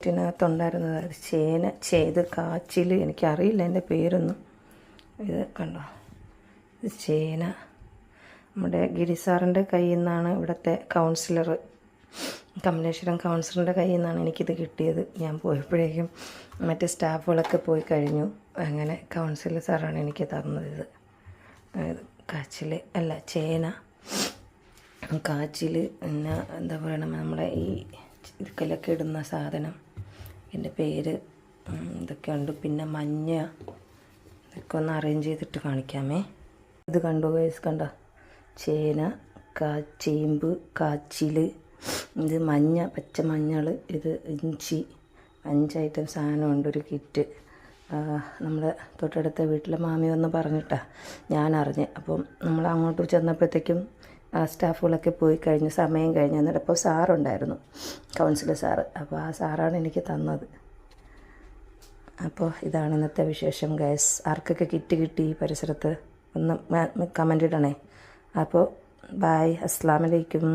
ഇതിനകത്തുണ്ടായിരുന്നത് അത് ഇത് കാച്ചിൽ, എനിക്കറിയില്ല എൻ്റെ പേരൊന്നും. ഇത് കണ്ടോ, ഇത് ചേന. നമ്മുടെ ഗിരിസാറിൻ്റെ കയ്യിൽ നിന്നാണ്, ഇവിടുത്തെ കൗൺസിലർ, കമലേശ്വരം കൗൺസിലറിൻ്റെ കയ്യിൽ നിന്നാണ് എനിക്കിത് കിട്ടിയത്. ഞാൻ പോയപ്പോഴേക്കും മറ്റ് സ്റ്റാഫുകളൊക്കെ പോയി കഴിഞ്ഞു. അങ്ങനെ കൗൺസിലർ സാറാണ് എനിക്ക് തന്നത്. ഇത് കാച്ചിൽ അല്ല, ചേന, കാച്ചിൽ, പിന്നെ എന്താ പറയണം, നമ്മളെ ഈ ഇതിലൊക്കെ ഇടുന്ന സാധനം, എൻ്റെ പേര് ഇതൊക്കെ ഉണ്ട്. പിന്നെ മഞ്ഞ, ഇതൊക്കെ ഒന്ന് അറേഞ്ച് ചെയ്തിട്ട് കാണിക്കാമേ. ഇത് കണ്ടു ഗൈസ്, കണ്ടോ, ചേന, ചേമ്പ്, കാച്ചിൽ, ഇത് മഞ്ഞ, പച്ച മഞ്ഞൾ, ഇത് ഇഞ്ചി, 5 ഐറ്റം സാധനമുണ്ട്, ഒരു കിറ്റ്. നമ്മുടെ തൊട്ടടുത്ത വീട്ടിലെ മാമി വന്ന് പറഞ്ഞിട്ടാണ് ഞാൻ അറിഞ്ഞ്. അപ്പം നമ്മൾ അങ്ങോട്ട് ചെന്നപ്പോഴത്തേക്കും സ്റ്റാഫുകളൊക്കെ പോയി കഴിഞ്ഞു, സമയം കഴിഞ്ഞു. എന്നിട്ട് അപ്പോൾ സാറുണ്ടായിരുന്നു, കൗൺസിലർ സാറ്. അപ്പോൾ ആ സാറാണ് എനിക്ക് തന്നത്. അപ്പോൾ ഇതാണ് ഇന്നത്തെ വിശേഷം ഗൈസ്. ആർക്കൊക്കെ കിറ്റ് കിട്ടി ഈ പരിസരത്ത് ഒന്ന് കമൻ്റ് ഇടണേ. അപ്പോൾ ബായ്, അസ്സലാമു അലൈക്കും.